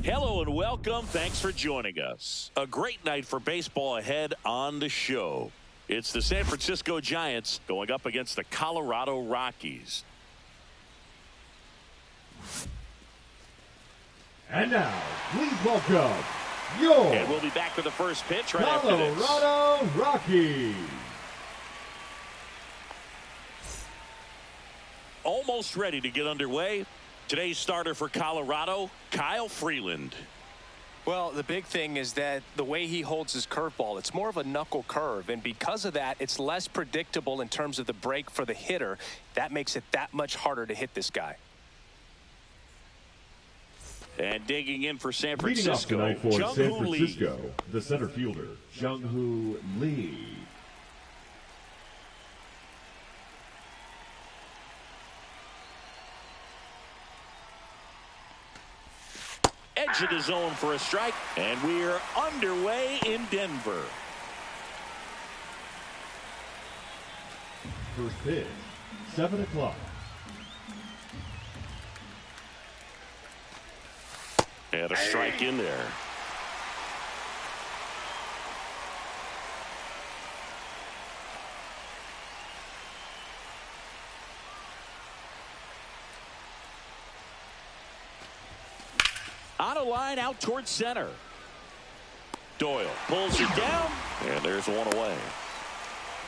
Hello and welcome. Thanks for joining us. A great night for baseball ahead on the show. It's the San Francisco Giants going up against the Colorado Rockies. And now, please welcome And we'll be back for the first pitch right after this. Colorado Rockies. Almost ready to get underway. Today's starter for Colorado, Kyle Freeland. Well, the big thing is that the way he holds his curveball, it's more of a knuckle curve, and because of that, it's less predictable in terms of the break for the hitter. That makes it that much harder to hit this guy. And digging in for San Leading off Francisco, tonight for San Jung-Hoo Francisco, Lee. the center fielder, Jung-Hoo Lee. Edge of the zone for a strike, and we're underway in Denver. First pitch, 7 o'clock. And a strike in there. On a line out towards center. Doyle pulls it down, and there's one away.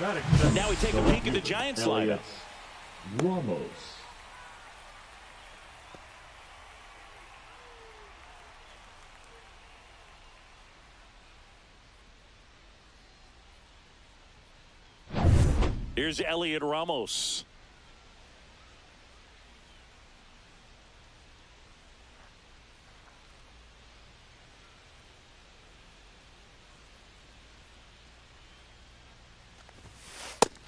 Now we take a peek at the Giants lineup. Ramos. Here's Elliot Ramos.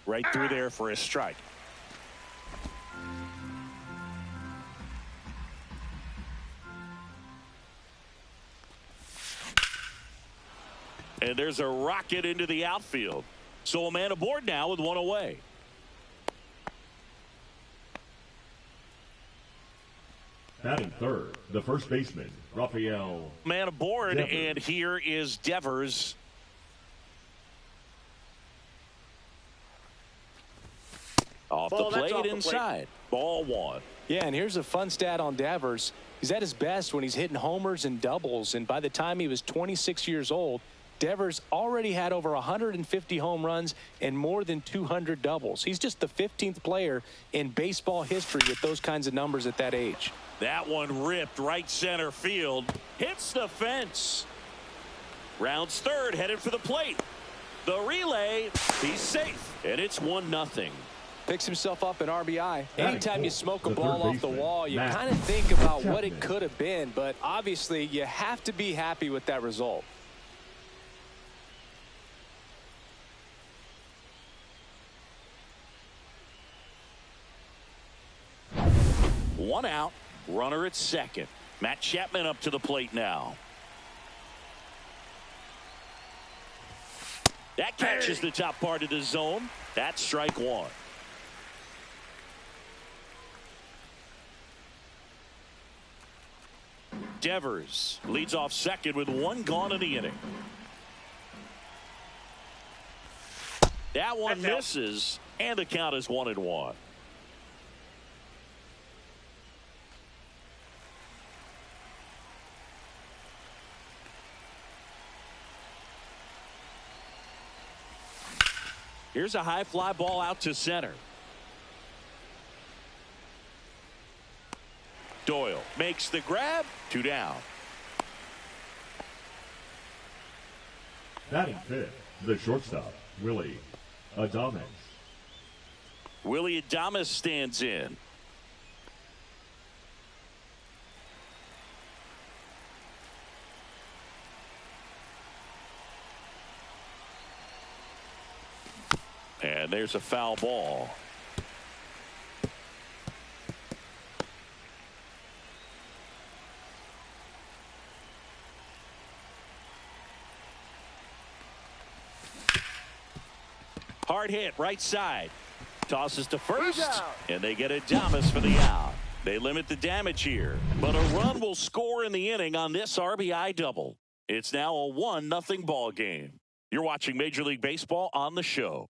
Right through there for a strike. And there's a rocket into the outfield. So a man aboard now with one away. Batting third, the first baseman, Rafael. Man aboard, Devers. and here is Devers. Off the plate inside. Ball one. Yeah, and here's a fun stat on Devers. He's at his best when he's hitting homers and doubles, and by the time he was 26 years old, Devers already had over 150 home runs and more than 200 doubles. He's just the 15th player in baseball history with those kinds of numbers at that age. That one ripped right center field. Hits the fence. Rounds third, headed for the plate. The relay, he's safe, and it's 1-0. Picks himself up an RBI. Anytime you smoke a The ball third off the baseman, wall, you Matt kind of think about what it Chapman. could have been, but obviously you have to be happy with that result. One out, runner at second. Matt Chapman up to the plate now. That catches the top part of the zone. That's strike one. Devers leads off second with one gone in the inning. That one misses, and the count is 1-1. Here's a high fly ball out to center. Doyle makes the grab. 2 down. Batting fifth, the shortstop, Willie Adames. Willie Adames stands in. And there's a foul ball. Hard hit right side. Tosses to first, and they get Adames for the out. They limit the damage here, but a run will score in the inning on this RBI double. It's now a 1-0 ball game. You're watching Major League Baseball on the show.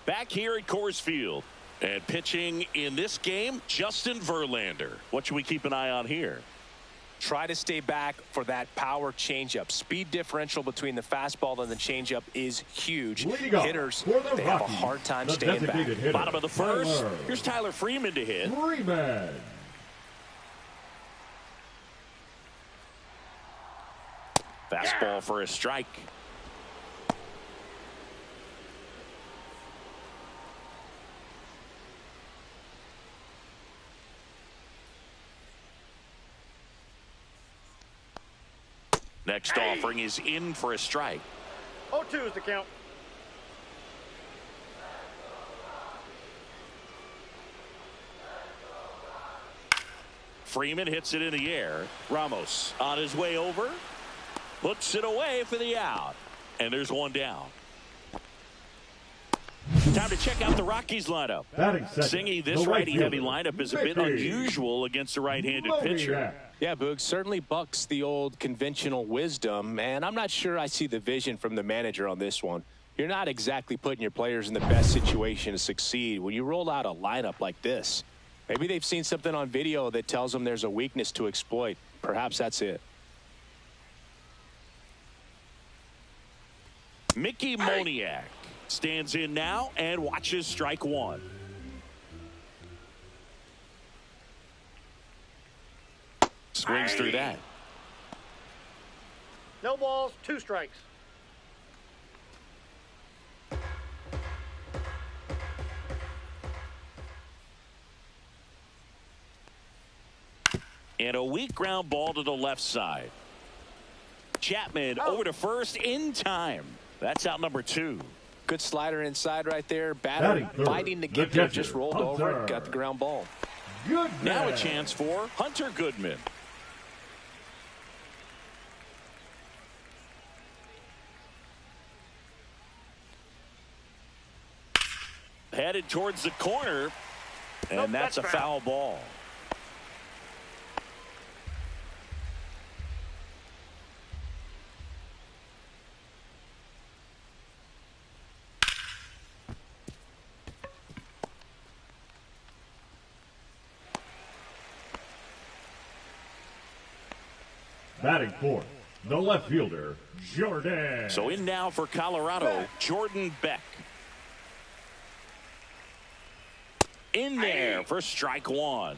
Back here at Coors Field. And pitching in this game, Justin Verlander. What should we keep an eye on here? Try to stay back for that power changeup. Speed differential between the fastball and the changeup is huge. Hitters, they have a hard time staying back. Bottom of the first. Here's Tyler Freeman to hit. Fastball for a strike. Next offering is in for a strike. 0-2 is the count. Freeman hits it in the air. Ramos on his way over. Puts it away for the out. And there's one down. Time to check out the Rockies lineup. Singy, this righty-heavy lineup is a bit unusual against a right-handed pitcher. Yeah, Boog, certainly bucks the old conventional wisdom, and I'm not sure I see the vision from the manager on this one. You're not exactly putting your players in the best situation to succeed when you roll out a lineup like this. Maybe they've seen something on video that tells them there's a weakness to exploit. Perhaps that's it. Mickey Moniak stands in now and watches strike one. Swings through that. No balls, 2 strikes. And a weak ground ball to the left side. Chapman over to first in time. That's out number 2. Good slider inside right there. Batter fighting to get there, just rolled over, got the ground ball. Now a chance for Hunter Goodman. Headed towards the corner, and that's a foul ball. Batting fourth, the left fielder, Jordan. So in now for Colorado, Jordan Beck. In there for strike one.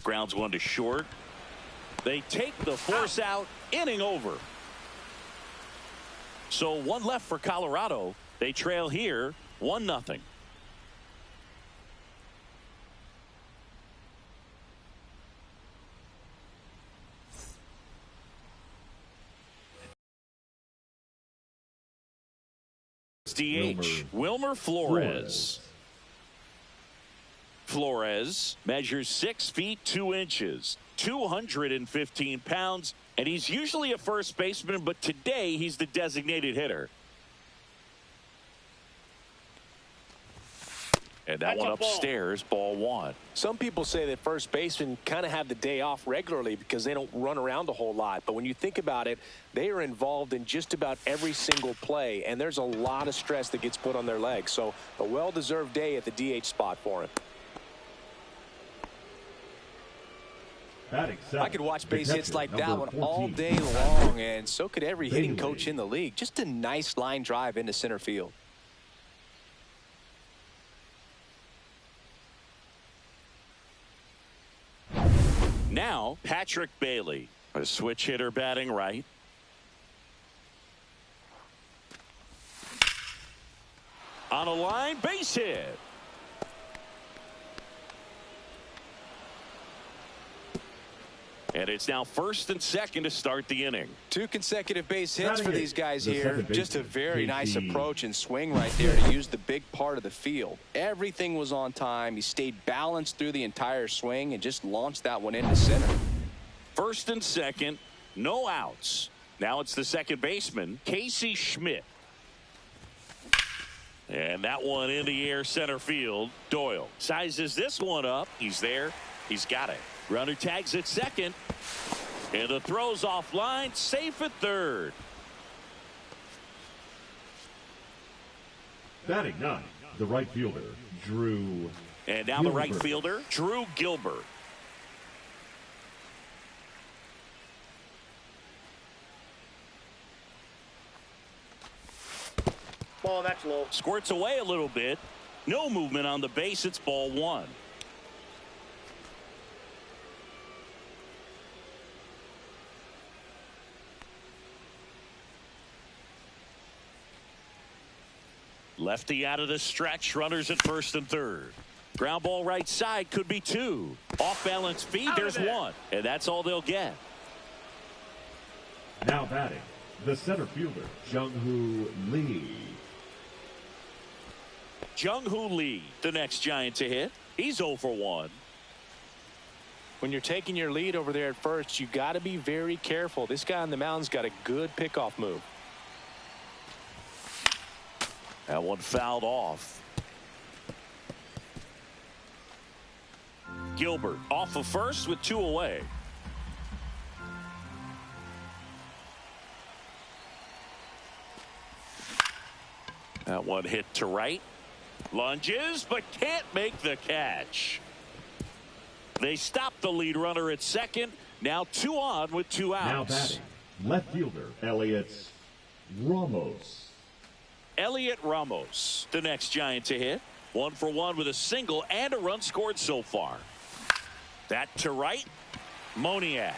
Grounds one to short. They take the force out, inning over. So one left for Colorado. They trail here 1-0. DH Wilmer Flores. Flores measures 6 feet 2 inches, 215 pounds, and he's usually a first baseman, but today he's the designated hitter. And that one upstairs, ball one. Some people say that first basemen kind of have the day off regularly because they don't run around a whole lot. But when you think about it, they are involved in just about every single play, and there's a lot of stress that gets put on their legs. So a well-deserved day at the DH spot for him. I could watch base hits like that one all day long, and so could every hitting coach in the league. Just a nice line drive into center field. Now, Patrick Bailey, a switch hitter batting right. On a line, base hit. And it's now first and second to start the inning. 2 consecutive base hits for these guys here. Just a very nice JT. approach and swing right there to use the big part of the field. Everything was on time. He stayed balanced through the entire swing and just launched that one into center. First and second, no outs. Now it's the second baseman, Casey Schmidt. And that one in the air center field. Doyle sizes this one up. He's there. He's got it. Runner tags at second. And the throw's offline. Safe at third. Batting 9, the right fielder, Drew. And now the right fielder, Drew Gilbert. Ball, that's low. Squirts away a little bit. No movement on the base. It's ball 1. Lefty out of the stretch. Runners at first and third. Ground ball right side, could be 2. Off balance feed, there's 1. And that's all they'll get. Now batting, the center fielder, Jung-Hoo Lee. Jung-Hoo Lee, the next Giant to hit. He's 0 for 1. When you're taking your lead over there at first, you got to be very careful. This guy on the mound's got a good pickoff move. That one fouled off. Gilbert off of first with 2 away. That one hit to right. Lunges, but can't make the catch. They stop the lead runner at second. Now 2 on with 2 outs. Now batting, left fielder, Elliot Ramos. Elliot Ramos, the next Giant to hit. 1 for 1 with a single and a run scored so far. That to right. Moniak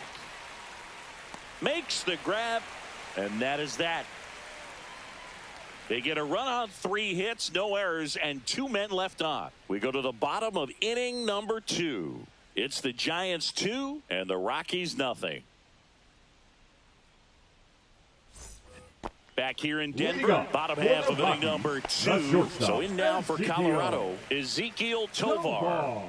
makes the grab, and that is that. They get a run on 3 hits, no errors, and 2 men left on. We go to the bottom of inning number 2. It's the Giants 2 and the Rockies nothing. Back here in Denver, bottom half of inning number 2. So in now for Colorado, Ezekiel Tovar.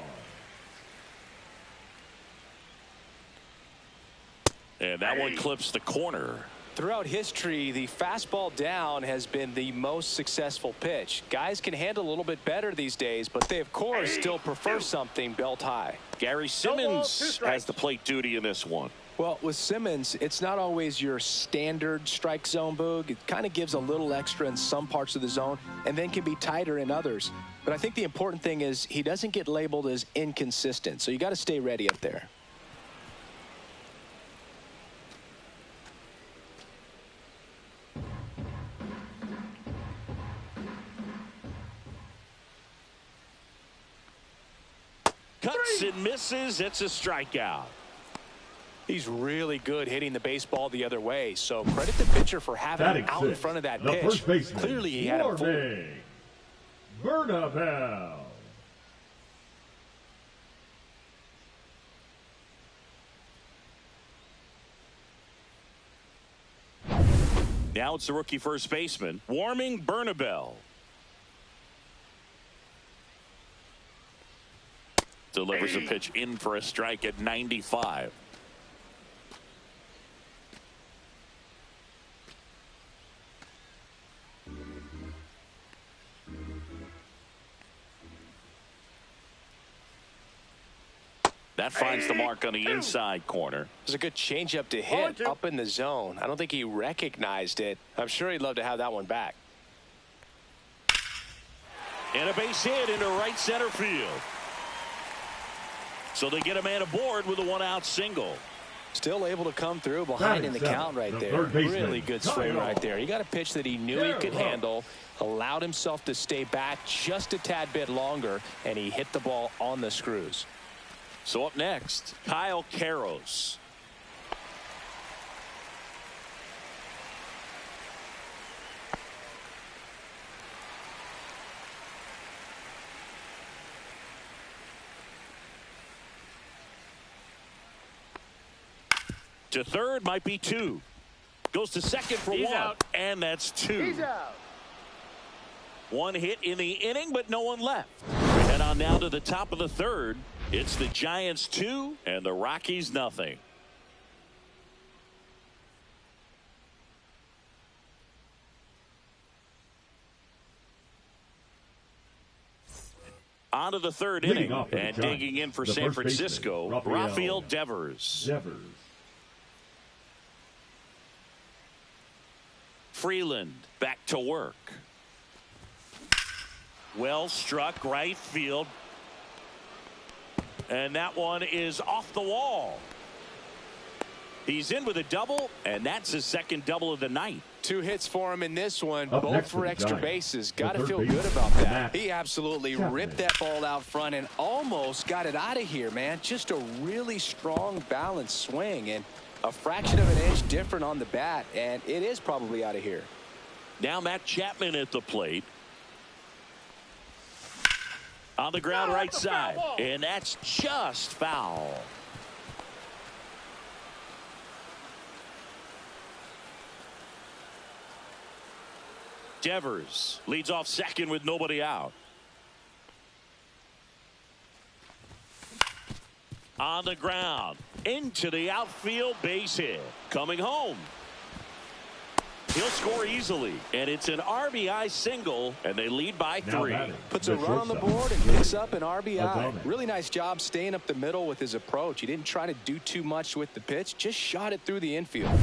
And that one clips the corner. Throughout history, the fastball down has been the most successful pitch. Guys can handle a little bit better these days, but they, of course, still prefer something belt high. Gary Simmons has the plate duty in this one. Well, with Simmons, it's not always your standard strike zone, Boog. It kind of gives a little extra in some parts of the zone and then can be tighter in others. But I think the important thing is he doesn't get labeled as inconsistent, so you got to stay ready up there. Cuts and misses. It's a strikeout. He's really good hitting the baseball the other way, so credit the pitcher for having him out in front of that pitch. First baseman, Clearly he had him full. Bernabel. Now it's the rookie first baseman, Warming Bernabel. Delivers a pitch in for a strike at 95. That finds the mark on the inside corner. There's a good changeup to hit up in the zone. I don't think he recognized it. I'm sure he'd love to have that one back. And a base hit into right center field. So they get a man aboard with a 1-out single. Still able to come through behind in the count right there. Really good swing right there. He got a pitch that he knew he could handle, allowed himself to stay back just a tad bit longer, and he hit the ball on the screws. So up next, Kyle Karros. To third might be 2. Goes to second for He's 1. out. And that's 2. He's out. 1 hit in the inning, but no one left. We head on now to the top of the third. It's the Giants 2 and the Rockies nothing. On to the third inning, and digging in for San Francisco, Rafael Devers. Freeland back to work. Well struck right field. And that one is off the wall. He's in with a double, and that's his second double of the night. 2 hits for him in this one, Up both for extra Giants, bases. Got to feel baseman, good about that. Matt He absolutely Chapman. ripped that ball out front and almost got it out of here, man. Just a really strong, balanced swing, and a fraction of an inch different on the bat, and it is probably out of here. Now Matt Chapman at the plate. On the ground right side, and that's just foul. Devers leads off second with nobody out. On the ground, into the outfield, base hit. Coming home. He'll score easily, and it's an RBI single, and they lead by 3. Puts a run on the board and picks up an RBI. Really nice job staying up the middle with his approach. He didn't try to do too much with the pitch, just shot it through the infield.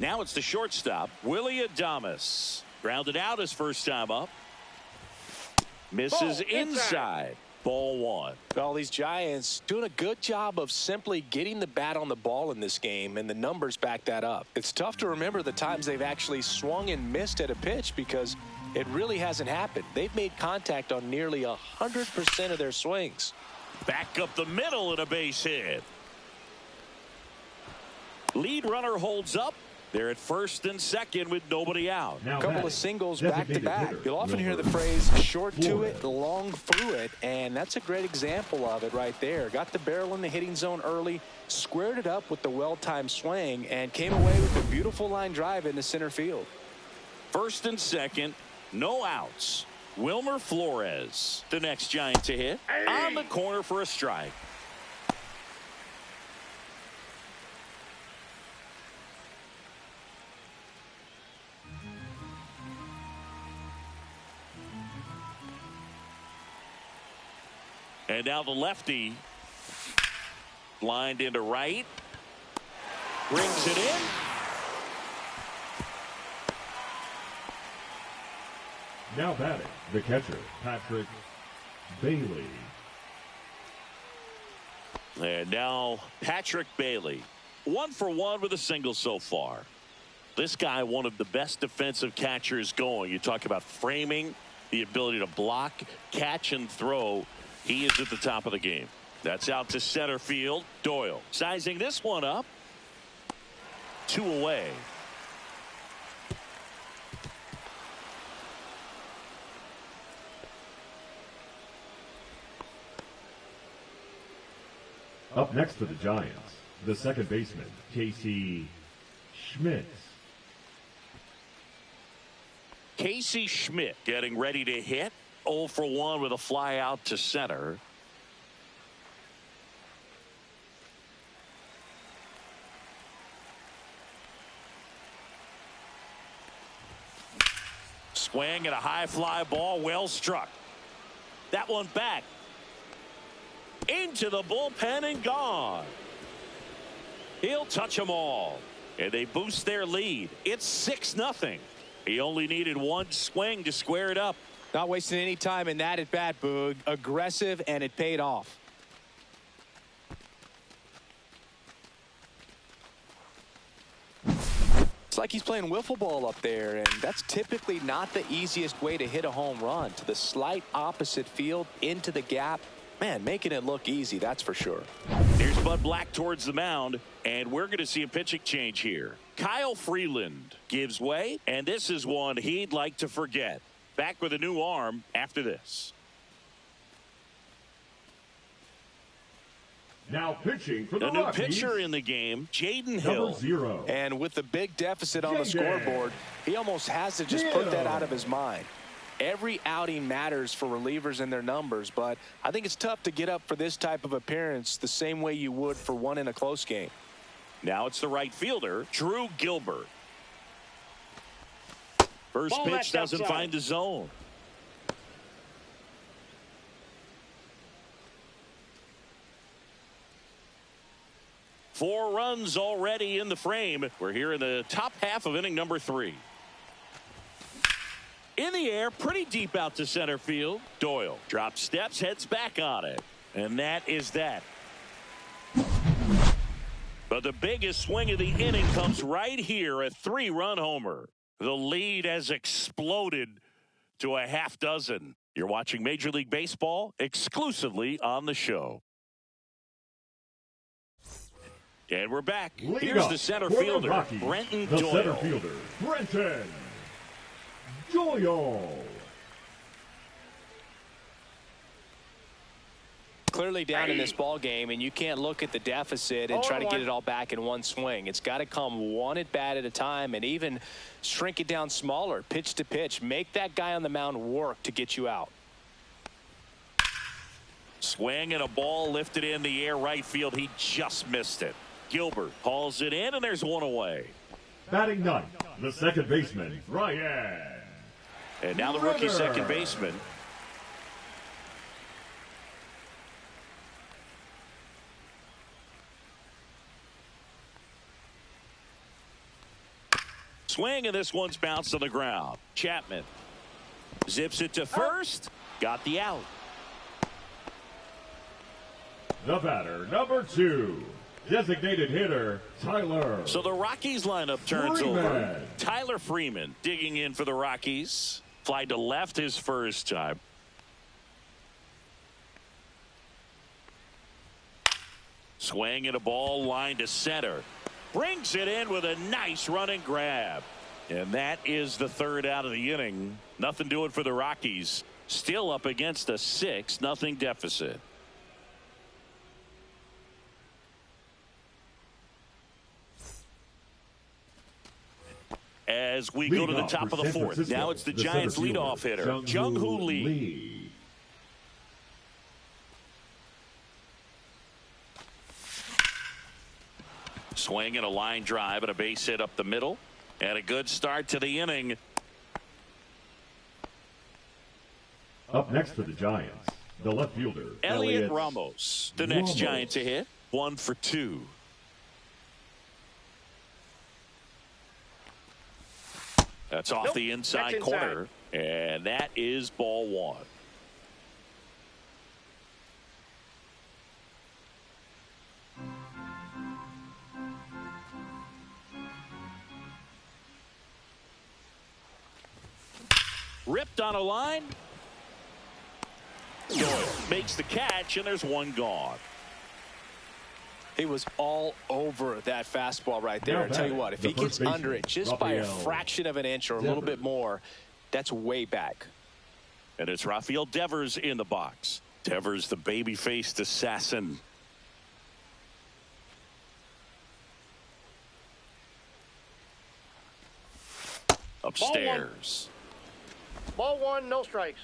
Now it's the shortstop, Willie Adames. Grounded out his first time up. Misses inside. Ball 1. Well, these Giants doing a good job of simply getting the bat on the ball in this game, and the numbers back that up. It's tough to remember the times they've actually swung and missed at a pitch because it really hasn't happened. They've made contact on nearly 100% of their swings. Back up the middle and a base hit. Lead runner holds up. They're at first and second with nobody out. A couple of singles back-to-back. You'll often hear the phrase short to it, long through it, and that's a great example of it right there. Got the barrel in the hitting zone early, squared it up with the well-timed swing, and came away with a beautiful line drive into center field. First and second, no outs. Wilmer Flores, the next Giant to hit, on the corner for a strike. And now the lefty, lined into right, brings it in. Now batting, the catcher, Patrick Bailey. And now Patrick Bailey, 1 for 1 with a single so far. This guy, one of the best defensive catchers going. You talk about framing, the ability to block, catch, and throw. He is at the top of the game. That's out to center field. Doyle sizing this one up. 2 away. Up next for the Giants, the second baseman, Casey Schmidt. Casey Schmidt getting ready to hit. 0 for 1 with a fly out to center. Swing and a high fly ball, well struck. That one back into the bullpen and gone. He'll touch them all, and they boost their lead. It's 6-0. He only needed 1 swing to square it up. Not wasting any time in that at bat, Boog. Aggressive, and it paid off. It's like he's playing wiffle ball up there, and that's typically not the easiest way to hit a home run. To the slight opposite field, into the gap. Man, making it look easy, that's for sure. Here's Bud Black towards the mound, and we're going to see a pitching change here. Kyle Freeland gives way, and this is one he'd like to forget. Back with a new arm after this. Now pitching for the A new Rockies, pitcher in the game, Jaden Hill. number 0. And with the big deficit on the scoreboard, he almost has to just put that out of his mind. Every outing matters for relievers and their numbers, but I think it's tough to get up for this type of appearance the same way you would for one in a close game. Now it's the right fielder, Drew Gilbert. First Ball pitch doesn't outside. find the zone. Four runs already in the frame. We're here in the top half of inning number 3. In the air, pretty deep out to center field. Doyle drops steps, heads back on it. And that is that. But the biggest swing of the inning comes right here, a 3-run homer. The lead has exploded to a half dozen. You're watching Major League Baseball exclusively on the show. And we're back. Here's the center fielder, Brenton the Doyle. center fielder, Brenton Doyle. Clearly down in this ball game, and you can't look at the deficit and try to get it all back in one swing. It's got to come one at bat at a time, and even shrink it down smaller, pitch to pitch. Make that guy on the mound work to get you out. Swing and a ball lifted in the air right field. He just missed it. Gilbert hauls it in, and there's one away. Batting ninth, the second baseman, Ryan. And now the rookie second baseman. Swing, and this one's bounced on the ground. Chapman zips it to first. Got the out. The batter, number 2, designated hitter, Tyler. So the Rockies lineup turns Freeman. over. Tyler Freeman digging in for the Rockies. Fly to left his first time. Swing and a ball line to center. Brings it in with a nice running grab. And that is the third out of the inning. Nothing doing for the Rockies. Still up against a 6-0 deficit. As we go to the top of the fourth. Now it's the Giants leadoff hitter, Jung-Hoo Lee. Swing and a line drive and a base hit up the middle. And a good start to the inning. Up next for the Giants, the left fielder, Elliot Ramos. The next Giant to hit. 1 for 2. That's off the inside corner. And that is ball 1. Ripped on a line. Doyle makes the catch, and there's one gone. He was all over that fastball right there. I tell you what, if he gets under it just by a fraction of an inch or a little bit more, that's way back. And it's Rafael Devers in the box. Devers, the baby-faced assassin. Upstairs. Ball 1, no strikes.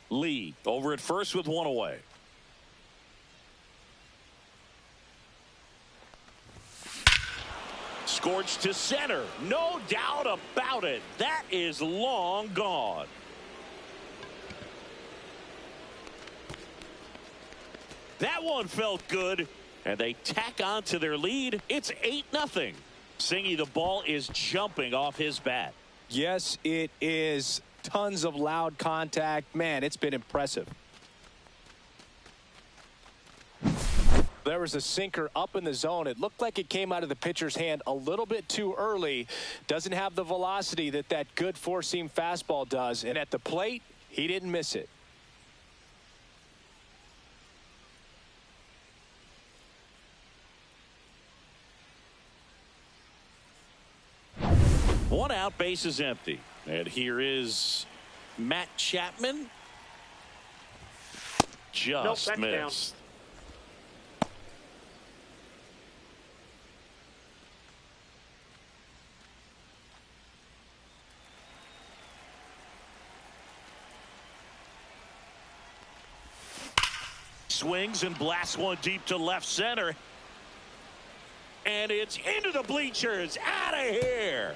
Lee over at first with one away. Scorched to center. No doubt about it. That is long gone. That one felt good, and they tack on to their lead. It's 8-0. Singy, the ball is jumping off his bat. Yes, it is. Tons of loud contact. Man, it's been impressive. There was a sinker up in the zone. It looked like it came out of the pitcher's hand a little bit too early. Doesn't have the velocity that good four-seam fastball does. And at the plate, he didn't miss it. One out, base is empty. And here is Matt Chapman. Just missed. Swings and blasts one deep to left center. And it's into the bleachers. Out of here.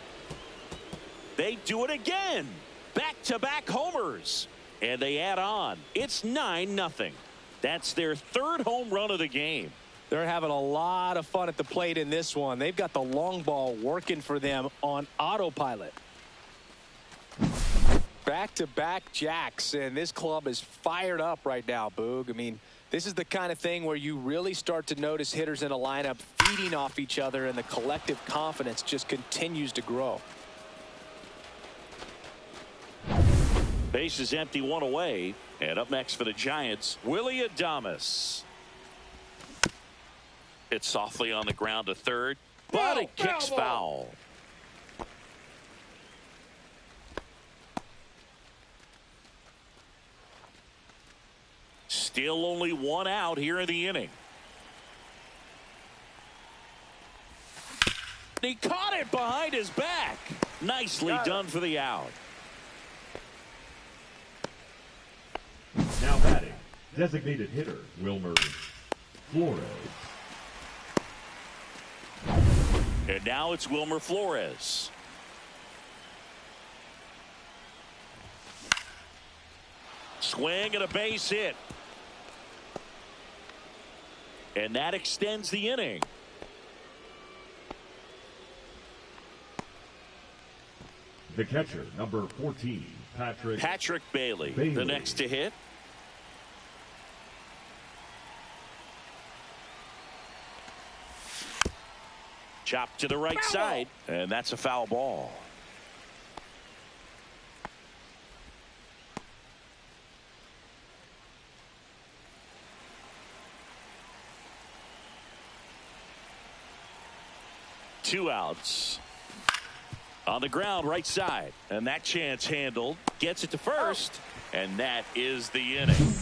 They do it again. Back-to-back homers. And they add on. It's 9-0. That's their third home run of the game. They're having a lot of fun at the plate in this one. They've got the long ball working for them on autopilot. Back-to-back jacks, and this club is fired up right now, Boog. I mean, this is the kind of thing where you really start to notice hitters in a lineup feeding off each other, and the collective confidence just continues to grow. Base is empty, one away. And up next for the Giants, Willie Adames. It's softly on the ground to third, but it kicks foul. Still only one out here in the inning. He caught it behind his back. Nicely done for the out. Now batting, designated hitter Wilmer Flores. And now it's Wilmer Flores. Swing and a base hit. And that extends the inning. The catcher, number 14, Patrick Bailey, the next to hit. Chop to the right side, and that's a foul ball. Two outs. On the ground, right side. And that chance handled. Gets it to first. And that is the inning.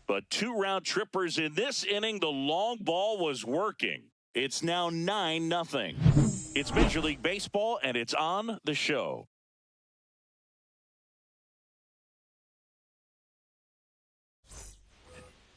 But two round trippers in this inning. The long ball was working. It's now 9-0. It's Major League Baseball, and it's on the show.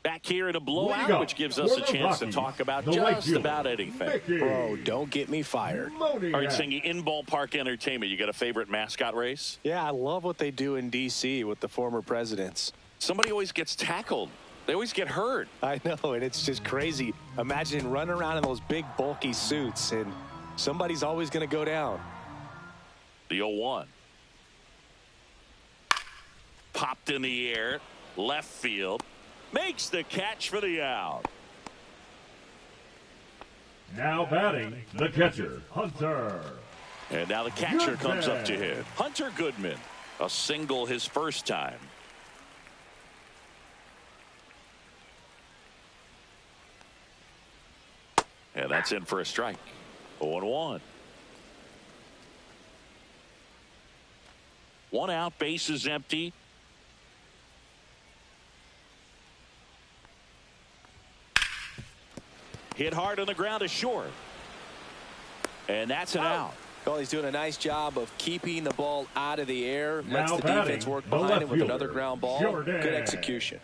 Back here in a blowout, which gives us a chance to talk about just about anything. Bro, don't get me fired. All right, Singy, in ballpark entertainment, you got a favorite mascot race? Yeah, I love what they do in D.C. with the former presidents. Somebody always gets tackled. They always get hurt. I know, and it's just crazy. Imagine running around in those big, bulky suits, and somebody's always going to go down. The 0-1. Popped in the air, left field. Makes the catch for the out. Now batting, the catcher, Hunter. And now the catcher comes up to hit. Hunter Goodman. A single his first time. And that's in for a strike. 0-1. One out, base is empty. Hit hard on the ground is short. And that's an out. Well, he's doing a nice job of keeping the ball out of the air. Lets the batting, defense work behind him with another ground ball. Jordan. Good execution.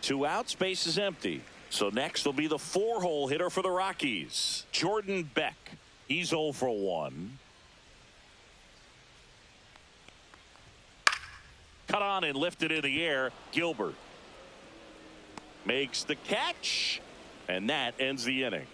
Two outs, base is empty. So next will be the 4-hole hitter for the Rockies, Jordan Beck. He's 0 for 1. Cut on and lifted in the air. Gilbert makes the catch, and that ends the inning.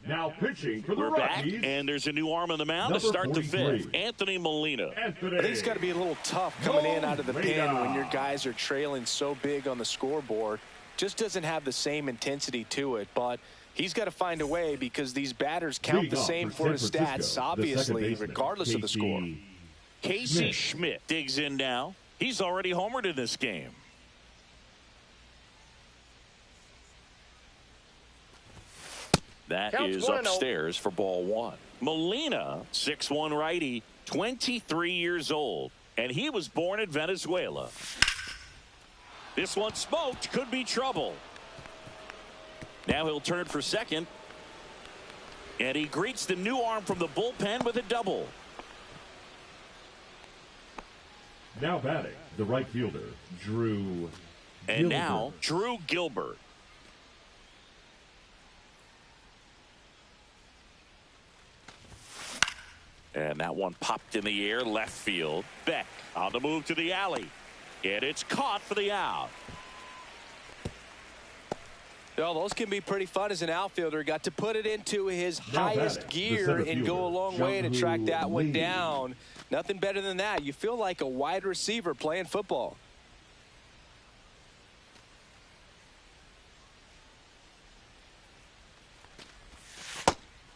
Now pitching for the We're Rockies. back, and there's a new arm on the mound to Number start the 43. fifth. Anthony Molina. I think it's got to be a little tough coming in out of the pen when your guys are trailing so big on the scoreboard. Just doesn't have the same intensity to it, but he's got to find a way because these batters count the same for his stats, obviously, regardless of the score. Casey Schmidt digs in now. He's already homered in this game. That Counts is 1-0. upstairs for ball one. Molina, 6'1" righty, 23 years old, and he was born in Venezuela. This one smoked, could be trouble. Now he'll turn for second, and he greets the new arm from the bullpen with a double. Now batting, the right fielder, Drew And Gilbert. now Drew Gilbert. And that one popped in the air, left field. Beck on the move to the alley. And it's caught for the out. Well, those can be pretty fun as an outfielder. Got to put it into his highest batting, gear and go a long way to track that one Lee. down. Nothing better than that. You feel like a wide receiver playing football.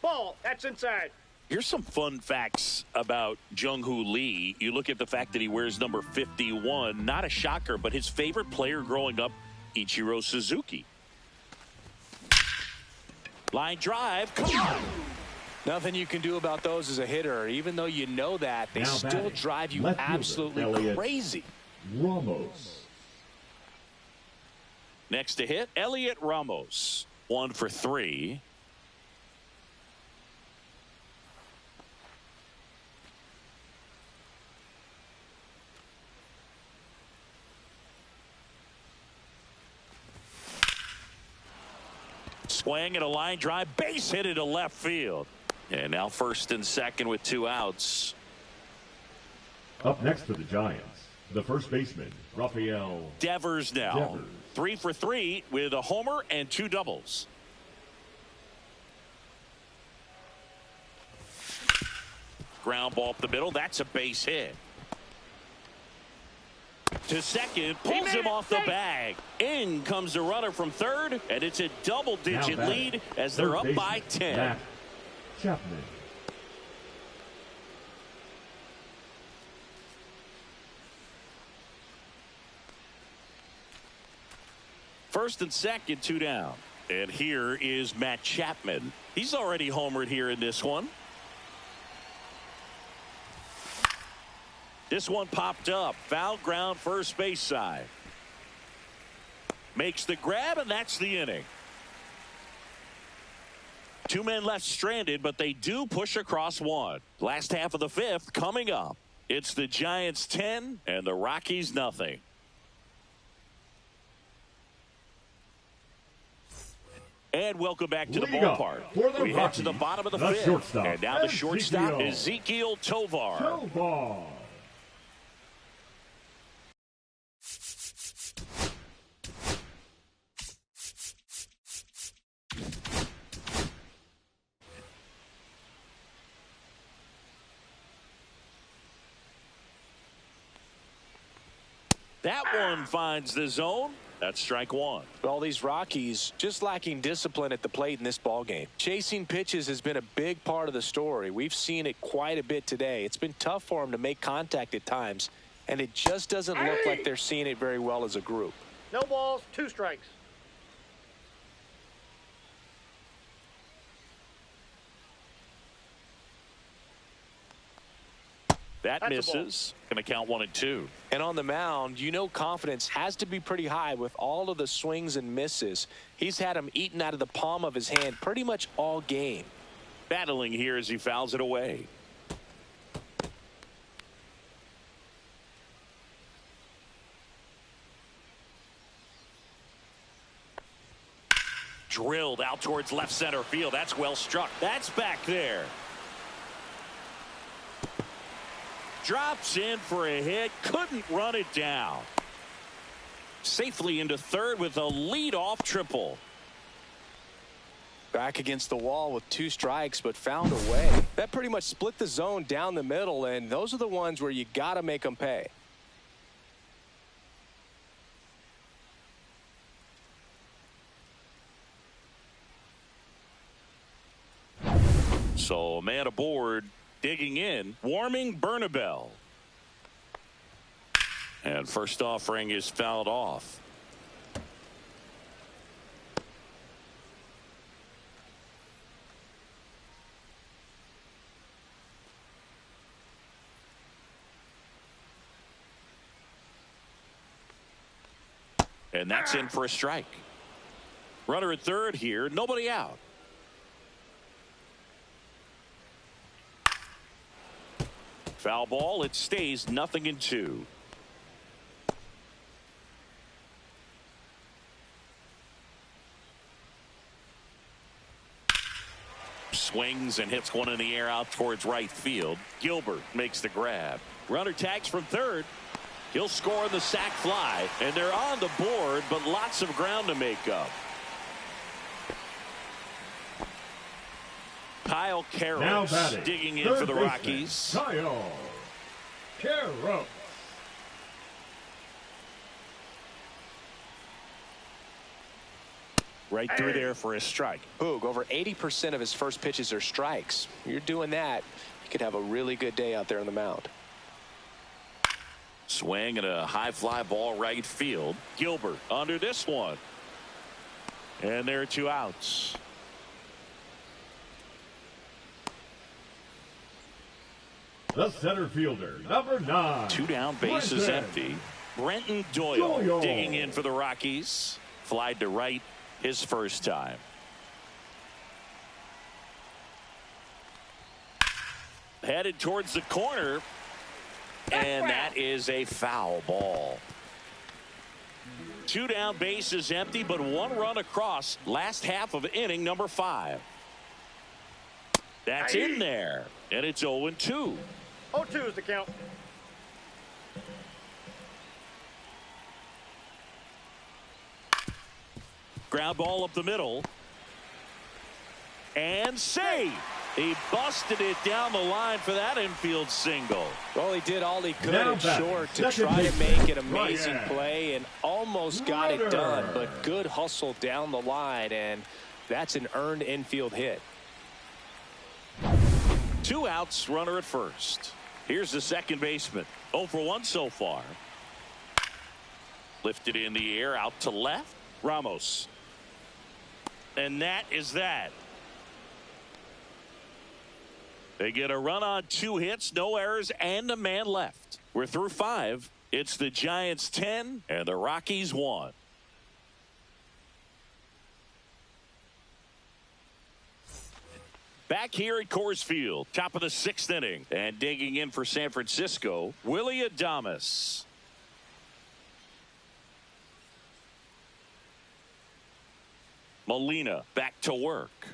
Ball. That's inside. Here's some fun facts about Jung-Hoo Lee. You look at the fact that he wears number 51. Not a shocker, but his favorite player growing up, Ichiro Suzuki. Line drive. Come on. Nothing you can do about those as a hitter. Even though you know that, they Now still batting, drive you left fielder, absolutely Elliott crazy. Ramos. Next to hit, Elliott Ramos. 1 for 3. Swing and a line drive, base hit into left field. And now first and second with 2 outs. Up next for the Giants, the first baseman, Rafael Devers now. Devers. 3 for 3 with a homer and 2 doubles. Ground ball up the middle. That's a base hit. To second, pulls him off the bag. In comes the runner from third, and it's a double-digit Now lead batting, as they're third up by baseman, 10. Matt Chapman. First and second, 2 down. And here is Matt Chapman. He's already homered here in this one. This one popped up. Foul ground, first base side. Makes the grab, and that's the inning. 2 men left stranded, but they do push across 1. Last half of the 5th coming up. It's the Giants 10 and the Rockies nothing. And welcome back to the Lead off ballpark. for the We head to the Rockies, bottom of the the 5th. shortstop, And now the shortstop, Ezekiel Ezekiel Tovar. Tovar. That one finds the zone. That's strike 1. Well, these Rockies just lacking discipline at the plate in this ballgame. Chasing pitches has been a big part of the story. We've seen it quite a bit today. It's been tough for them to make contact at times, and it just doesn't look like they're seeing it very well as a group. No balls. 2 strikes. That That's a misses. Going to count 1 and 2. And on the mound, you know confidence has to be pretty high with all of the swings and misses. He's had them eaten out of the palm of his hand pretty much all game. Battling here as he fouls it away. Drilled out towards left center field. That's well struck. That's back there. Drops in for a hit. Couldn't run it down. Safely into third with a leadoff triple. Back against the wall with 2 strikes, but found a way. That pretty much split the zone down the middle, and those are the ones where you got to make them pay. So man aboard, digging in, warming Bernabel. And first offering is fouled off. And that's in for a strike. Runner at third here, nobody out. Foul ball, it stays 0-2. Swings and hits one in the air out towards right field. Gilbert makes the grab. Runner tags from third. He'll score on the sac fly, and they're on the board, but lots of ground to make up. Kyle Karros digging in for the Rockies. Kyle Karros. Right through there for a strike. Boog, over 80% of his first pitches are strikes. You're doing that, you could have a really good day out there on the mound. Swing and a high fly ball right field. Gilbert under this one. And there are 2 outs. The center fielder, number 9. 2 down, bases empty. Brenton Doyle digging in for the Rockies. Flied to right his first time. Headed towards the corner. And that is a foul ball. 2 down, bases empty, but 1 run across. Last half of inning number 5. That's in there. And it's 0-2. 0-2 is the count. Ground ball up the middle. And safe. He busted it down the line for that infield single. Well, he did all he could at short to try to make an amazing play and almost got it done. But good hustle down the line, and that's an earned infield hit. 2 outs, runner at first. Here's the second baseman. 0 for 1 so far. Lifted in the air out to left. Ramos. And that is that. They get a run on 2 hits, no errors, and a man left. We're through 5. It's the Giants 10 and the Rockies 1. Back here at Coors Field, top of the 6th inning, and digging in for San Francisco, Willy Adames. Molina back to work.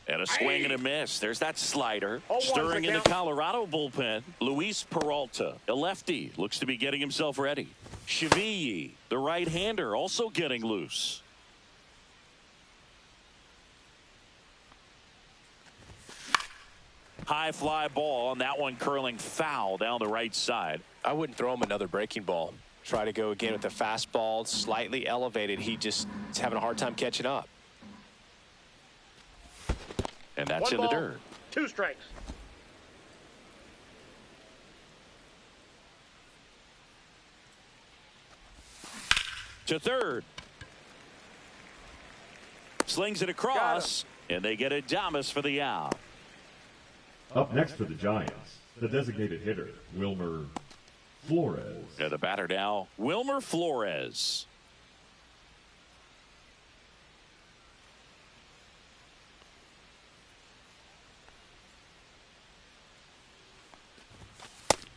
And a swing and a miss. There's that slider. Stirring in the Colorado bullpen. Luis Peralta, a lefty, looks to be getting himself ready. Cheville, the right-hander, also getting loose. High fly ball, and that one curling foul down the right side. I wouldn't throw him another breaking ball. Try to go again with the fastball, slightly elevated. He just is having a hard time catching up. And that's in the dirt. 2 strikes. To third. Slings it across, and they get Adames for the out. Up next for the Giants, the designated hitter, Wilmer Flores. And the batter now, Wilmer Flores.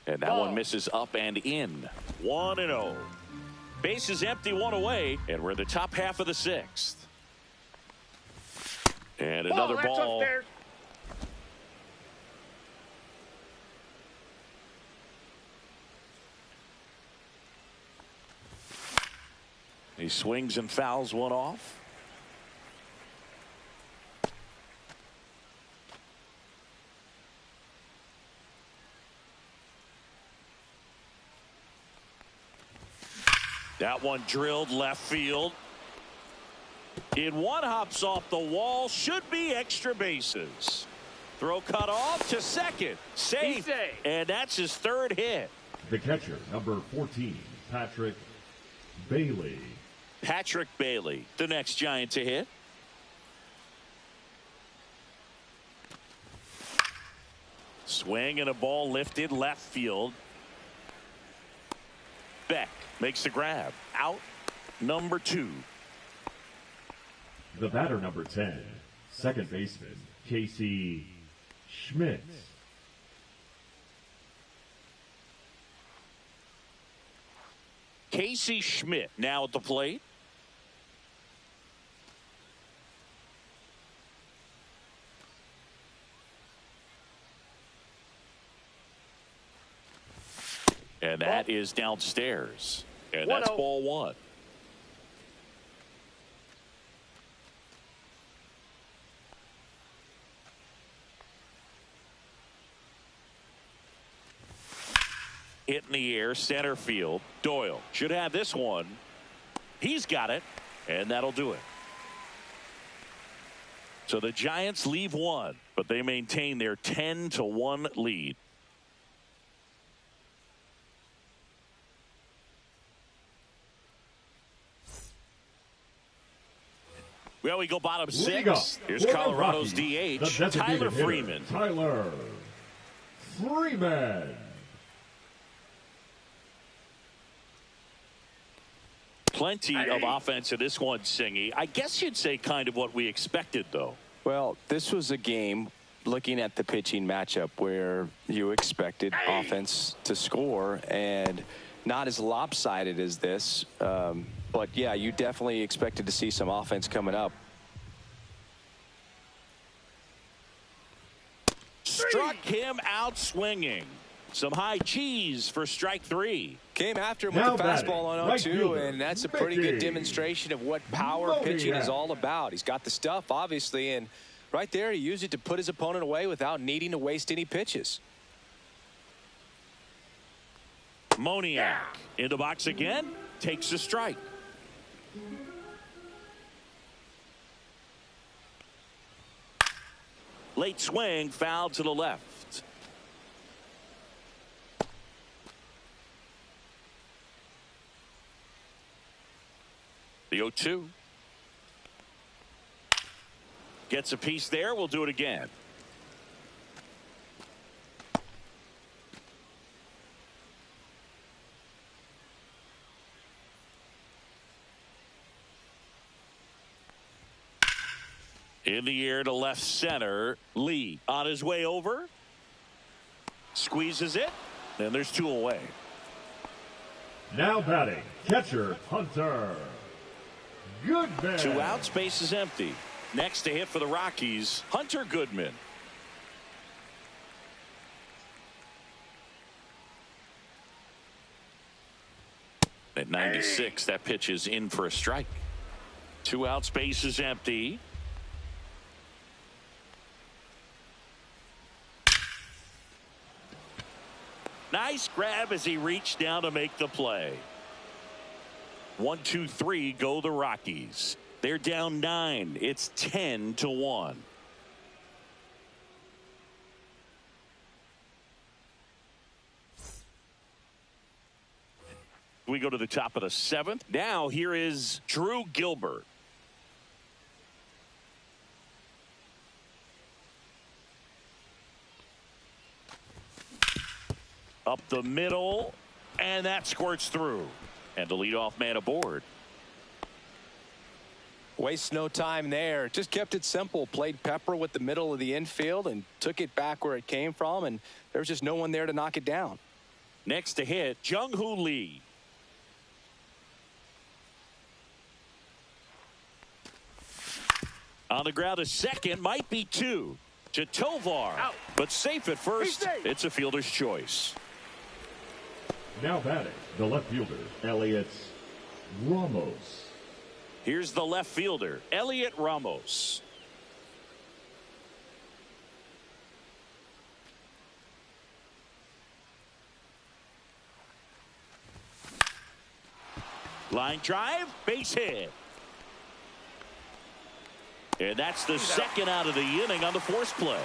And that one misses up and in. 1-0. Base is empty, 1 away, and we're in the top half of the 6th. And another ball. Upstairs. He swings and fouls one off. That one drilled left field. In one, hops off the wall. Should be extra bases. Throw cut off to second. Safe. And that's his 3rd hit. The catcher, number 14, Patrick Bailey. Patrick Bailey, the next Giant to hit. Swing and a ball lifted left field. Beck makes the grab. Out number 2. The batter, number 10, second baseman, Casey Schmidt. Casey Schmidt now at the plate. And that is downstairs. And that's ball 1. Hit in the air, center field. Doyle should have this one. He's got it, and that'll do it. So the Giants leave 1, but they maintain their 10-1 lead. Well, we go bottom 6. Here's Colorado's Rockies, DH, Tyler Freeman. Tyler Freeman. Plenty of offense in this one, Singy. I guess you'd say kind of what we expected, though. Well, this was a game, looking at the pitching matchup, where you expected offense to score, and not as lopsided as this. But, yeah, you definitely expected to see some offense coming up. Struck him out swinging. Some high cheese for strike 3. Came after him with the fastball on 0-2, and that's a pretty good demonstration of what power pitching is all about. He's got the stuff, obviously, and right there he used it to put his opponent away without needing to waste any pitches. Moniak in the box again, takes a strike. Late swing, foul to the left. The 0-2. Gets a piece there. We'll do it again. In the air to left center. Lee on his way over. Squeezes it. And there's 2 away. Now batting, catcher Hunter Goodman. 2 outs, base is empty. Next to hit for the Rockies, Hunter Goodman. At 96, that pitch is in for a strike. 2 outs, base is empty. Nice grab as he reached down to make the play. 1, 2, 3 go the Rockies. They're down 9. It's 10-1. We go to the top of the 7th. Now here is Drew Gilbert. Up the middle, and that squirts through. And the leadoff man aboard. Wastes no time there. Just kept it simple. Played Pepper with the middle of the infield and took it back where it came from, and there was just no one there to knock it down. Next to hit, Jung-Hoo Lee. On the ground, a second, might be 2 to Tovar. Out. But safe at first. It's a fielder's choice. Now batting, the left fielder, Elliot Ramos. Here's the left fielder, Elliot Ramos. Line drive, base hit. And that's the second out of the inning on the force play.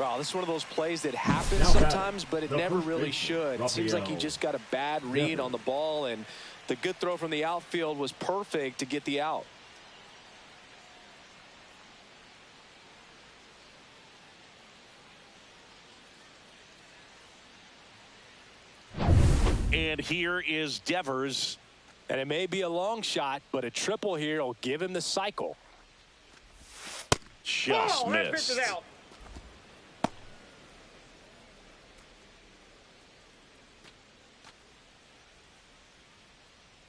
Well, this is one of those plays that happens Now sometimes, but it the never first really baseman, should. It seems like he just got a bad read on the ball, and the good throw from the outfield was perfect to get the out. And here is Devers. And it may be a long shot, but a triple here will give him the cycle. Just that pitch missed. is out.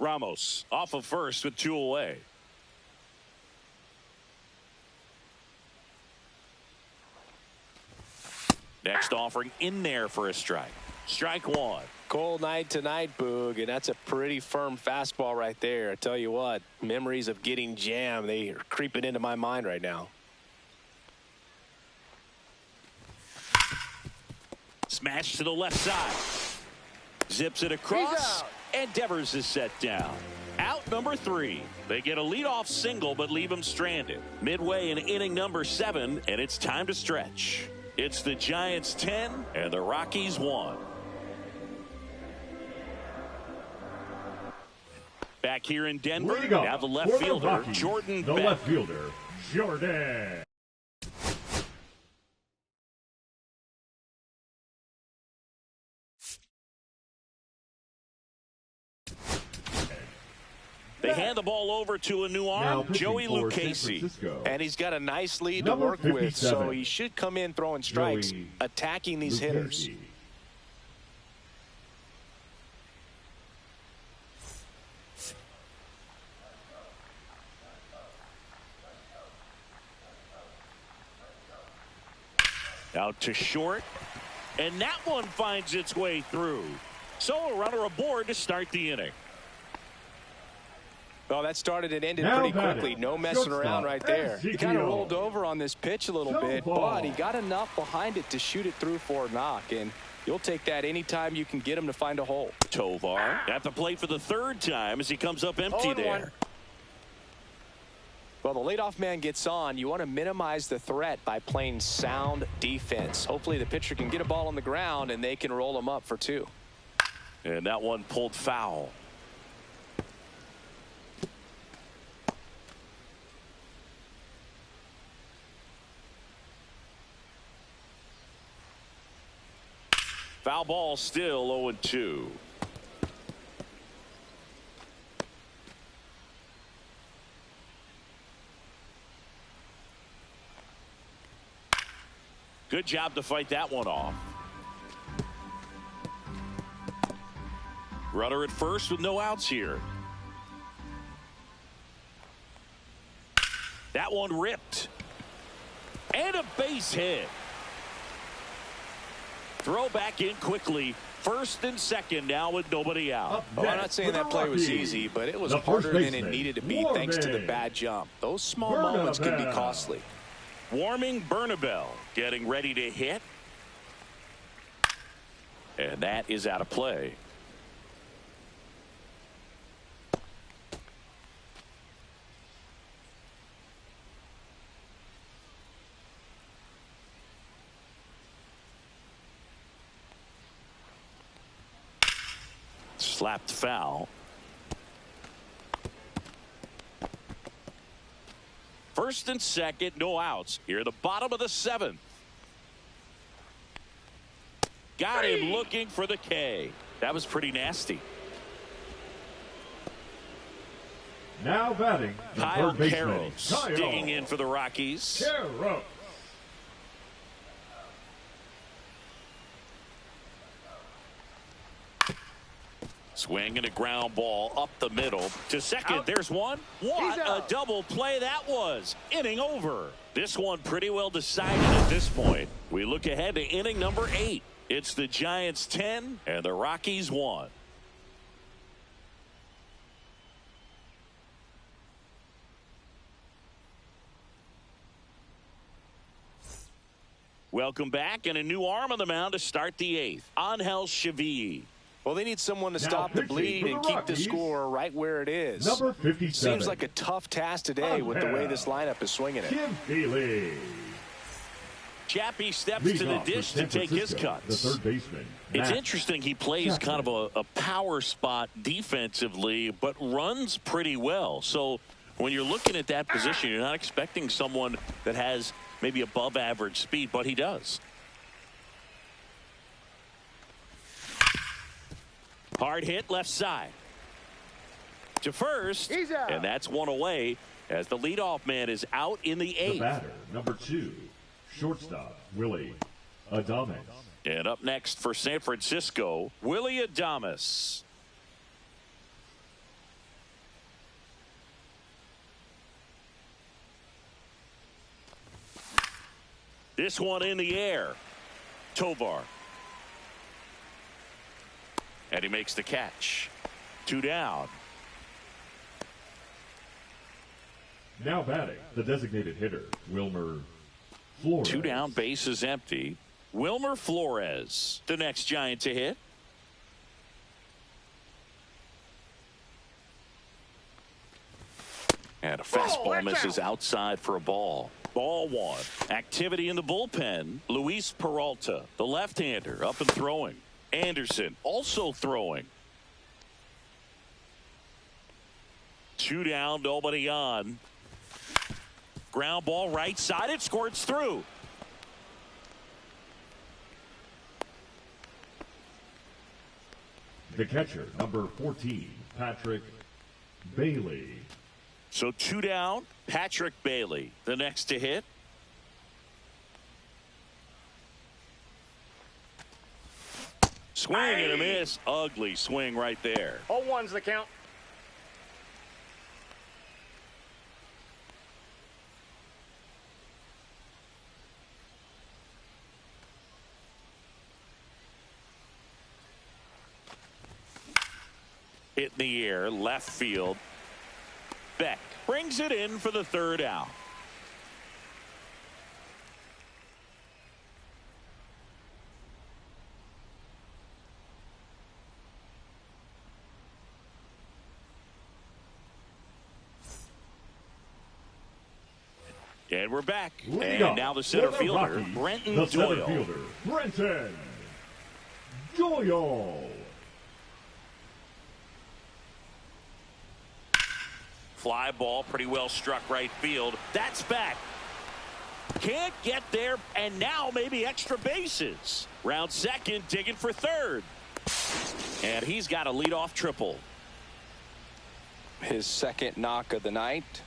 Ramos off of first with 2 away. Next offering in there for a strike. Strike 1. Cold night tonight, Boog, and that's a pretty firm fastball right there. I tell you what, memories of getting jammed, they are creeping into my mind right now. Smash to the left side. Zips it across, and Devers is set down. Out number 3. They get a leadoff single, but leave him stranded. Midway in inning number 7, and it's time to stretch. It's the Giants 10 and the Rockies 1. Back here in Denver, now the left fielder, Rockies, Jordan The Beck. left fielder, Jordan. They hand the ball over to a new arm, Joey Lucchesi. And he's got a nice lead Number to work with, 57. so he should come in throwing strikes, Joey attacking these hitters. Lucchesi. Out to short, and that one finds its way through. So a runner aboard to start the inning. Well, that started and ended Now pretty batting, quickly. No messing shortstop, around right there. He kind of Ezekiel. rolled over on this pitch a little bit, but he got enough behind it to shoot it through for a knock, and you'll take that anytime you can get him to find a hole. Tovar at the plate for the 3rd time as he comes up empty 0-1. there. Well, the leadoff man gets on. You want to minimize the threat by playing sound defense. Hopefully the pitcher can get a ball on the ground and they can roll him up for 2. And that one pulled foul. Foul ball, still 0-2. Good job to fight that one off. Runner at first with no outs here. That one ripped. And a base hit. Throw back in quickly. First and second now with nobody out. Well, I'm not saying that play was easy, but it was harder than it needed to be thanks to the bad jump. Those small moments can be costly. Warming Bernabel getting ready to hit. And that is out of play. Slapped foul. First and second, no outs. Here at the bottom of the 7th. Got him looking for the K. That was pretty nasty. Now batting, the Kyle third baseman, Carros digging in for the Rockies. Carros. Swing and a ground ball up the middle to second. Out. There's one. What a out. double play that was. Inning over. This one pretty well decided at this point. We look ahead to inning number 8. It's the Giants 10 and the Rockies 1. Welcome back, and a new arm on the mound to start the 8th. Angel Chevy. Well, they need someone to Now stop the pitching bleed for the and keep the Rockies, score right where it is. Number 57. Seems like a tough task today with the way this lineup is swinging it. Kim Feely. Chappie steps Leading to the off for dish to San take his Francisco, cuts. The third baseman. It's Matt interesting. He plays kind of a power spot defensively, but runs pretty well. So when you're looking at that position, you're not expecting someone that has maybe above average speed, but he does. Hard hit left side to first, and that's one away as the leadoff man is out in the eighth. The batter, number 2, shortstop, Willie Adames. And up next for San Francisco, Willie Adames. This one in the air. Tovar. And he makes the catch. 2 down. Now batting, the designated hitter, Wilmer Flores. 2 down, base is empty. Wilmer Flores, the next Giant to hit. And a fastball misses outside for a ball. Ball 1. Activity in the bullpen. Luis Peralta, the left-hander, up and throwing. Anderson also throwing. 2 down, nobody on. Ground ball right side. It squirts through. The catcher, number 14, Patrick Bailey. So 2 down, Patrick Bailey, the next to hit. Swing and a miss. Ugly swing right there. 0-1's the count. Hit in the air, left field. Beck brings it in for the 3rd out. And we're back. And now the center fielder, Rockies, Brenton the center Doyle. fielder, Brenton Doyle. Fly ball, pretty well struck right field. That's back. Can't get there, and now maybe extra bases. Round second, digging for 3rd. And he's got a leadoff triple. His second knock of the night.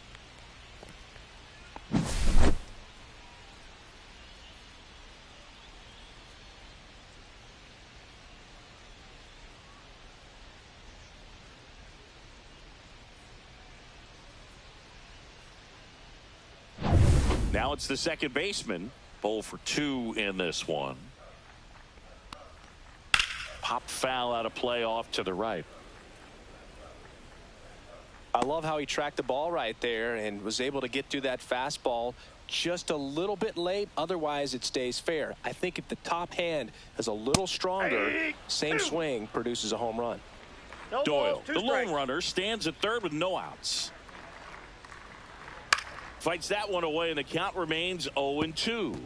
Now it's the second baseman. 0 for 2 in this one. Pop foul out of play off to the right. I love how he tracked the ball right there and was able to get through that fastball just a little bit late. Otherwise, it stays fair. I think if the top hand is a little stronger, same swing produces a home run. No Doyle, balls, 2 the lone strikes. runner, stands at 3rd with no outs. Fights that one away, and the count remains 0-2.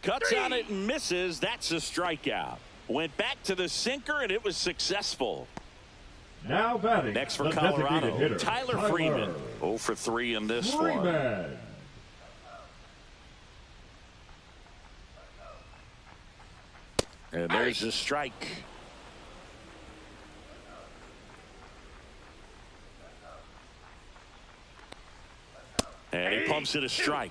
Cuts on it and misses. That's a strikeout. Went back to the sinker, and it was successful. Now batting, Next for the Colorado, designated hitter, Tyler Freeman. 0 for 3 in this one. Freeman. And there's a strike. And he pumps it a strike.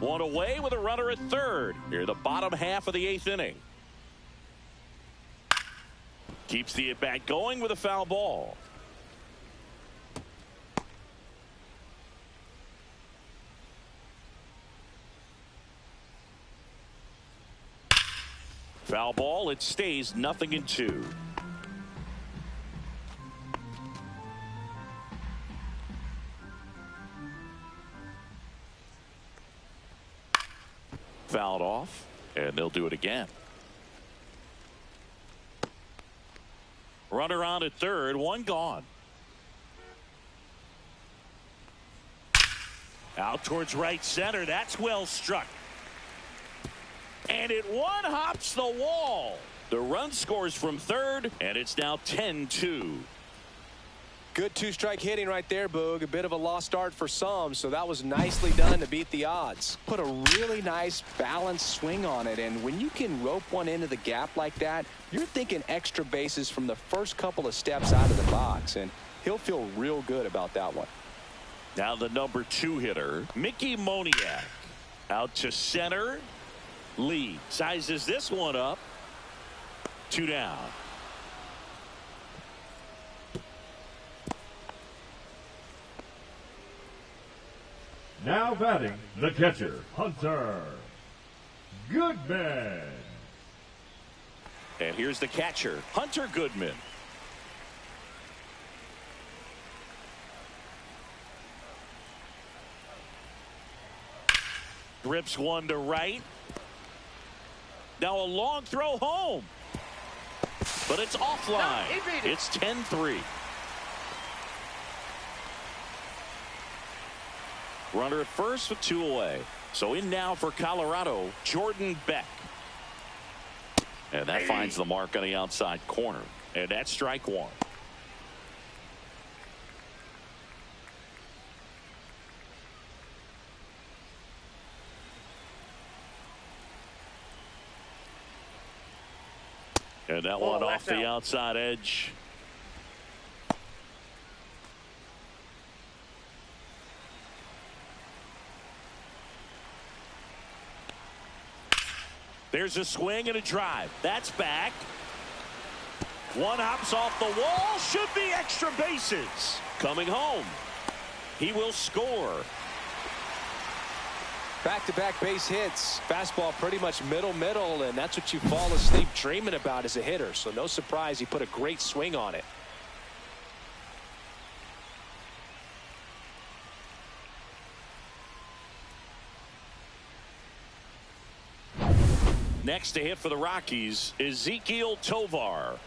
One away with a runner at 3rd. Here the bottom half of the 8th inning. Keeps the at-bat going with a foul ball. Foul ball. It stays 0-2. fouled off, and they'll do it again. Runner on at third, one gone. Out towards right center. That's well struck. And it one hops the wall. The run scores from third, and it's now 10-2. Good two-strike hitting right there, Boog. A bit of a lost start for some, so that was nicely done to beat the odds. Put a really nice balanced swing on it, and when you can rope one into the gap like that, you're thinking extra bases from the first couple of steps out of the box, and he'll feel real good about that one. Now the number 2 hitter, Mickey Moniak. Out to center. Lee sizes this one up. 2 down. Now batting, the catcher, Hunter Goodman. And here's the catcher, Hunter Goodman. Grips one to right. Now a long throw home. But it's offline. It's 10-3. Runner at first with 2 away. So in now for Colorado, Jordan Beck. And that finds the mark on the outside corner. And that's strike one. And that one off the outside edge. There's a swing and a drive. That's back. One hops off the wall. Should be extra bases. Coming home. He will score. Back-to-back base hits. Fastball pretty much middle, and that's what you fall asleep dreaming about as a hitter. So no surprise he put a great swing on it. Next to hit for the Rockies, Ezequiel Tovar.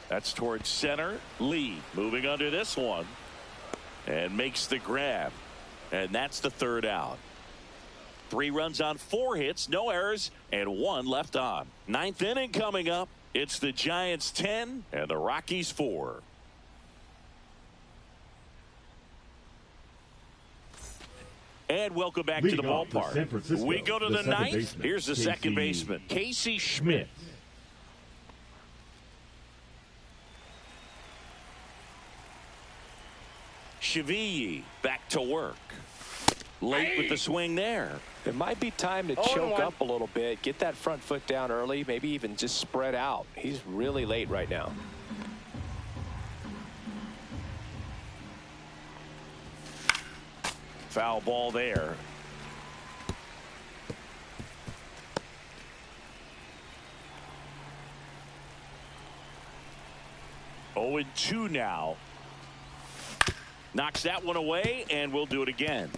That's towards center. Lee moving under this one. And makes the grab. And that's the third out. 3 runs on 4 hits, no errors, and 1 left on. 9th inning coming up. It's the Giants 10 and the Rockies 4. And welcome back to the ballpark. We go to the 9th. Here's the second baseman, Casey Schmidt. Cheville back to work. Late with the swing there. It might be time to choke up a little bit, get that front foot down early, maybe even just spread out. He's really late right now. Foul ball there. Oh, 2 now. Knocks that one away, and we'll do it again.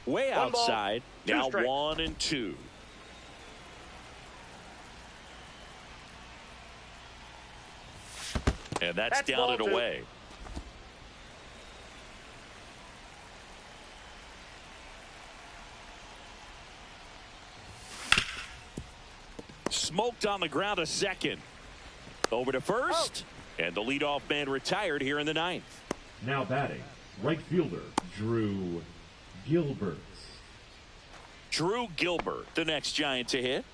Way outside. Now 1 and 2. And that's down and away. Smoked on the ground a second. Over to first. And the leadoff man retired here in the 9th. Now batting, right fielder, Drew Gilbert. Drew Gilbert, the next Giant to hit.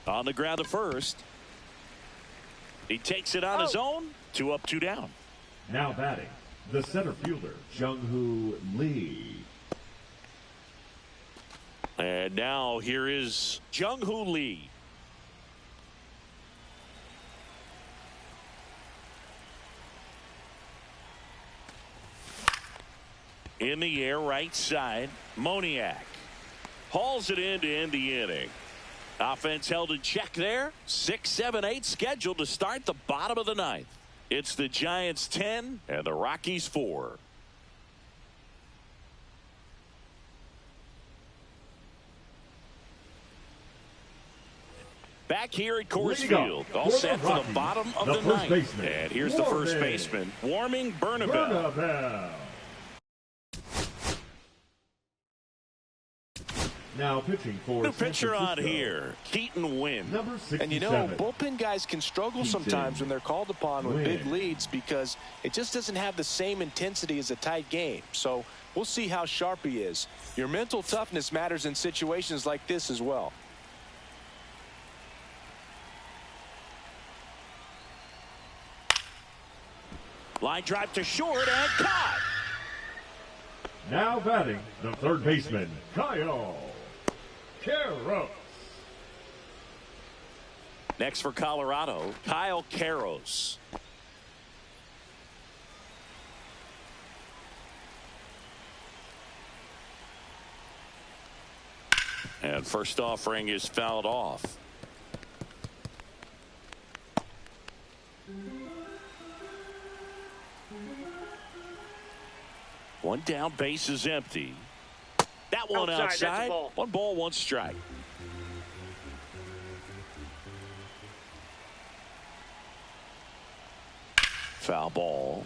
On the ground to first. He takes it on his own. 2 up, 2 down. Now batting, the center fielder, Jung-Hoo Lee. And now here is Jung-Hoo Lee. In the air, right side. Moniak hauls it in to end the inning. Offense held in check there. 6, 7, 8 scheduled to start the bottom of the ninth. It's the Giants 10 and the Rockies 4. Back here at Coors Field, all set for the bottom of the ninth. And here's the first baseman, warming Bernabel. Now pitching for new pitcher on here, Keaton Wynn. Number 67. And you know, bullpen guys can struggle sometimes when they're called upon with big leads because it just doesn't have the same intensity as a tight game. So we'll see how sharp he is. Your mental toughness matters in situations like this as well. Line drive to short and caught. Now batting, the third baseman, Kyle Queiroz. Next for Colorado, Kyle Queiroz. And first offering is fouled off. One down, base is empty. That one outside. One ball, one strike. Foul ball.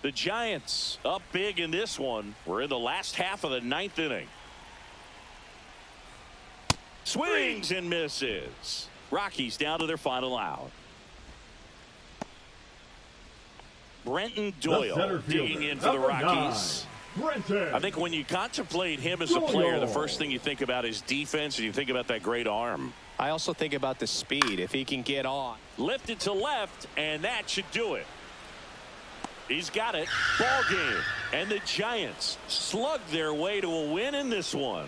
The Giants up big in this one. We're in the last half of the ninth inning. Swings and misses. Rockies down to their final out. Brenton Doyle digging in for the Rockies. I think when you contemplate him as a player, the first thing you think about is defense, and you think about that great arm. I also think about the speed. If he can get on. Lifted to left, and that should do it. He's got it. Ball game. And the Giants slug their way to a win in this one.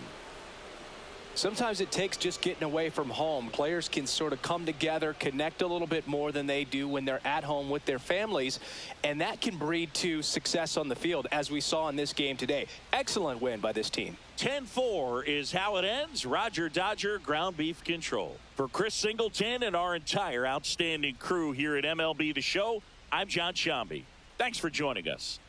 Sometimes it takes just getting away from home. Players can sort of come together, connect a little bit more than they do when they're at home with their families, and that can breed to success on the field, as we saw in this game today. Excellent win by this team. 10-4 is how it ends. Roger Dodger, ground beef control. For Chris Singleton and our entire outstanding crew here at MLB The Show, I'm John Shambi. Thanks for joining us.